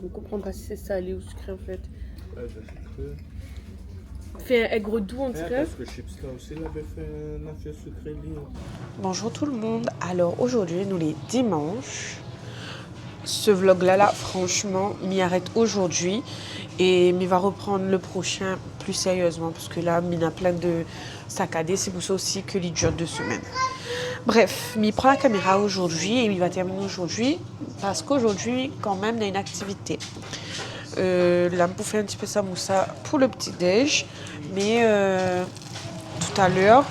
On ne comprend pas si c'est salé ou sucré en fait. Ouais, c'est sucré. Fait un aigre doux en tout cas. Parce que chips là aussi, il avait fait un affaire sucré lié. Bonjour tout le monde. Alors aujourd'hui, nous les dimanches. Ce vlog là, franchement, m'y arrête aujourd'hui et m'y va reprendre le prochain plus sérieusement parce que là, m'y a plein de saccadés. C'est pour ça aussi que l'il dure 2 semaines. Bref, m'y prend la caméra aujourd'hui et m'y va terminer aujourd'hui parce qu'aujourd'hui, quand même, il y a une activité. Là, pour faire un petit peu ça, moussa pour le petit déj, mais tout à l'heure,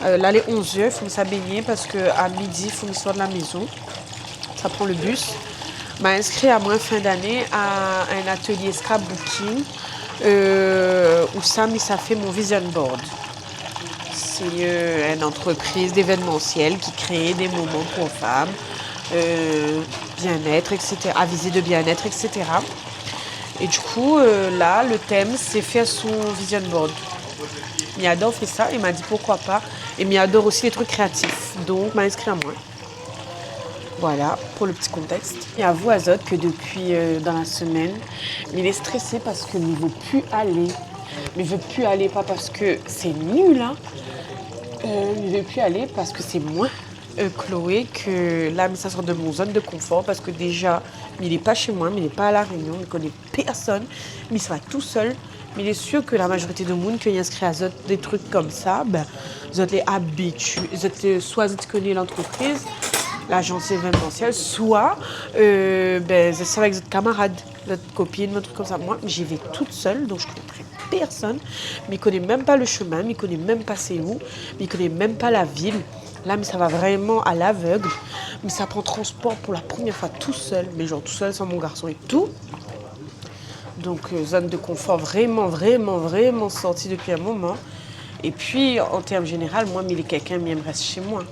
là les 11h, il faut me ça baigner parce qu'à midi, il faut me sortir de la maison. Ça prend le bus. M'a inscrit à moi fin d'année à un atelier scrapbooking où ça fait mon vision board. C'est une entreprise d'événementiel qui crée des moments pour femmes, bien-être, etc., avisés de bien-être, etc. Et du coup, là, le thème, c'est faire son vision board. Miador fait ça, il m'a dit pourquoi pas. Et Miador aussi les trucs créatifs. Donc, m'a inscrit à moi. Voilà, pour le petit contexte. Et avoue Azot que depuis dans la semaine, il est stressé parce qu'il ne veut plus aller. Mais il ne veut plus aller, pas parce que c'est nul, hein. Il ne veut plus aller parce que c'est moins Chloé que là, mais ça sort de mon zone de confort parce que déjà, il n'est pas chez moi, mais il n'est pas à La Réunion, il ne connaît personne, mais il sera tout seul. Mais il est sûr que la majorité de monde qui est inscrit à Zot des trucs comme ça, ben, Zot les habitués, soit Zot connaît l'entreprise, l'agence événementielle, soit c'est avec votre camarade, votre copine, un truc comme ça. Moi, j'y vais toute seule, donc je ne connaîtrai personne. Mais il ne connaît même pas le chemin, mais il ne connaît même pas c'est où, mais il ne connaît même pas la ville. Là, mais ça va vraiment à l'aveugle. Mais ça prend transport pour la première fois tout seul, mais genre tout seul sans mon garçon et tout. Donc, zone de confort vraiment sortie depuis un moment. Et puis, en termes généraux, moi, mais quelqu'un me reste chez moi.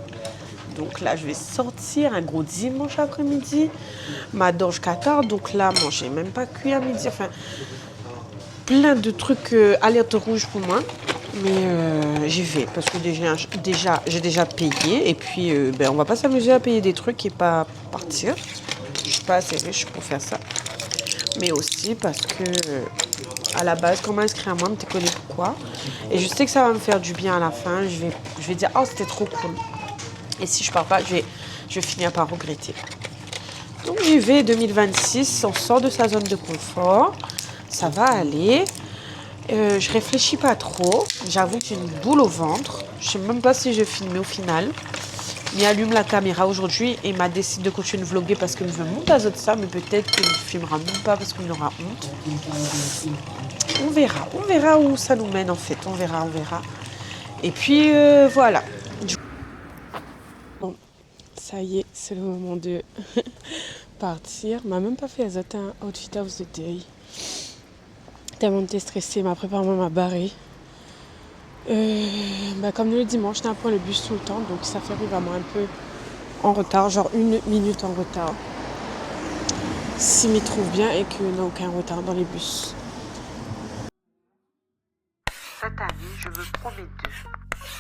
Donc là, je vais sortir un gros dimanche après-midi. Ma dorge Qatar, donc là, manger même pas cuit à midi. Enfin, plein de trucs alerte rouge pour moi. Mais j'y vais parce que j'ai déjà payé. Et puis, on va pas s'amuser à payer des trucs et pas partir. Je suis pas assez riche pour faire ça. Mais aussi parce que, à la base, quand on m'a inscrit à moi, tu connais pourquoi. Et je sais que ça va me faire du bien à la fin. Je vais dire, oh, c'était trop cool. Et si je pars pas, je vais finir par regretter. Donc j'y vais 2026, on sort de sa zone de confort. Ça va aller. Je réfléchis pas trop. J'avoue que j'ai une boule au ventre. Je sais même pas si je vais filmer au final. Il allume la caméra aujourd'hui et m'a décidé de continuer de vlogger parce qu'il me veut monter à ça, mais peut-être qu'il ne filmera même pas parce qu'il aura honte. On verra où ça nous mène en fait, on verra. Et puis voilà. Bon, ça y est, c'est le moment de partir. M'a même pas fait un outfit of the day. Tellement j'étais stressée, ma préparation m'a barré. Comme le dimanche, je prends le bus tout le temps, donc ça fait vraiment un peu en retard, genre 1 minute en retard. S'il m'y trouve bien et qu'il n'y a aucun retard dans les bus. Cette année, je me promets deux.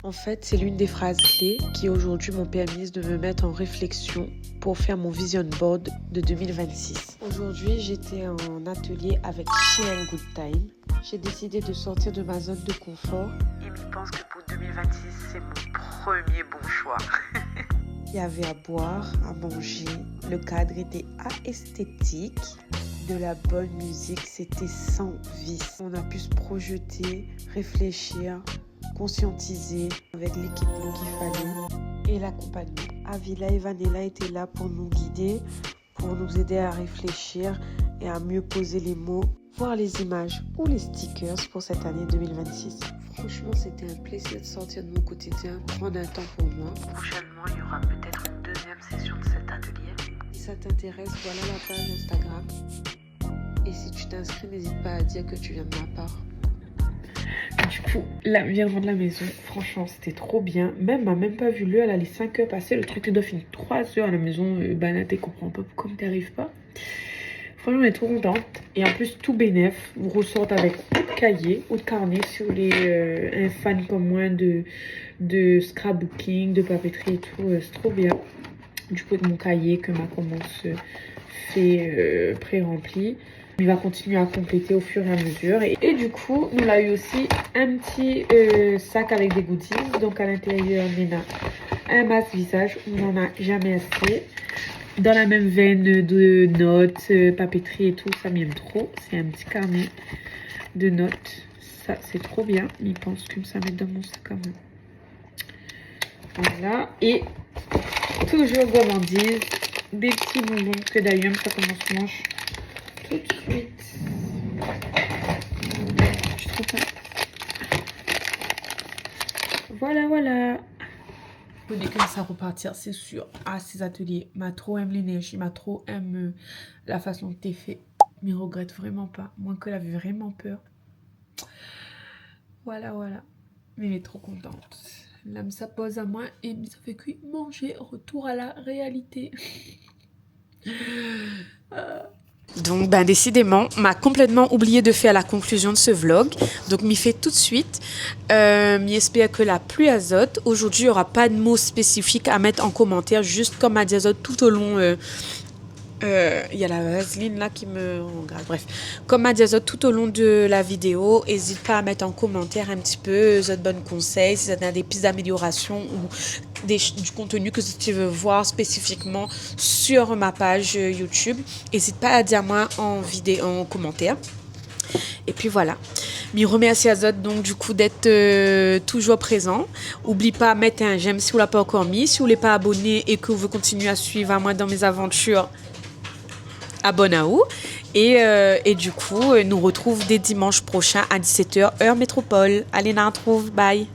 En fait, c'est l'une des phrases clés qui aujourd'hui m'ont permis de me mettre en réflexion pour faire mon vision board de 2026. Aujourd'hui, j'étais en atelier avec Shein Good Time. J'ai décidé de sortir de ma zone de confort. Et je pense que pour 2026, c'est mon premier bon choix. Il y avait à boire, à manger. Le cadre était esthétique. De la bonne musique, c'était sans vice. On a pu se projeter, réfléchir, conscientiser avec l'équipement qu'il fallait et l'accompagner. Avila et Vanilla étaient là pour nous guider, pour nous aider à réfléchir et à mieux poser les mots, voir les images ou les stickers pour cette année 2026. Franchement, c'était un plaisir de sortir de mon quotidien, prendre un temps pour moi. Prochainement, il y aura peut-être une deuxième session de cet atelier. Si ça t'intéresse, voilà la page Instagram. Et si tu t'inscris, n'hésite pas à dire que tu viens de ma part. Du coup, là, on vient de rendre la maison. Franchement, c'était trop bien. Même, m'a même pas vu l'heure. Elle a les 5 heures passées. Le truc, il doit finir 3 heures à la maison. Banate, comprends pas pourquoi t'arrives pas. Franchement, on est trop contente. Et en plus, tout bénef. Vous ressortez avec autre cahier, autre carnet sur les un fan comme moi de scrapbooking, de papeterie et tout. C'est trop bien. Du coup, mon cahier que ma commence fait pré-rempli. Il va continuer à compléter au fur et à mesure. Et du coup, nous l'a eu aussi un petit sac avec des goodies. Donc à l'intérieur, on a un masque visage. On n'en a jamais assez. Dans la même veine de notes, papeterie et tout. Ça m'aime trop. C'est un petit carnet de notes. Ça, c'est trop bien. Mais il pense que ça met dans mon sac quand même. Voilà. Et toujours gourmandise. Des petits bonbons que d'ailleurs, ça commence mange tout de suite. Je trouve ça. Voilà. Dès que ça repartir, c'est sûr. Ah, ces ateliers, m'a trop aime l'énergie, m'a trop aime la façon que t'es fait. Mais regrette vraiment pas. Moi que l'avais vraiment peur. Voilà. Mais elle est trop contente. L'âme ça pose à moi et ça fait que manger. Retour à la réalité. Donc, décidément, m'a complètement oublié de faire la conclusion de ce vlog. Donc, m'y fait tout de suite. J'espère que la pluie azote. Aujourd'hui, il n'y aura pas de mots spécifiques à mettre en commentaire. Juste comme a dit azote tout au long. Il y a la vaseline là qui me regarde. Bref, comme a dit azote tout au long de la vidéo. N'hésite pas à mettre en commentaire un petit peu les bonnes conseils. Si tu as des pistes d'amélioration ou du contenu que tu veux voir spécifiquement sur ma page YouTube, n'hésite pas à dire moi en commentaire. Et puis voilà. Je remercie Azot donc du coup d'être toujours présent. N'oublie pas de mettre un j'aime si vous ne l'avez pas encore mis. Si vous ne l'êtes pas abonné et que vous voulez continuer à suivre à moi dans mes aventures, abonnez-vous. Et du coup, nous retrouve dès dimanche prochain à 17h, heure métropole. Allez, on retrouve. Bye.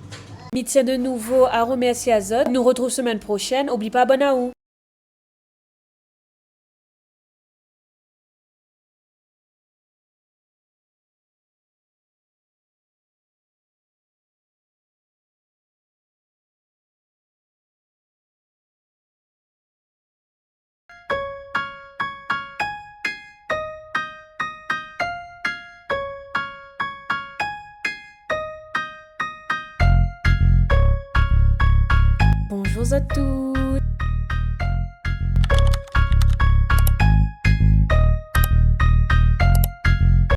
Mitya de nouveau à remercier Azot. Nous retrouve semaine prochaine. N'oublie pas, abonnez-vous. Bonjour à tous.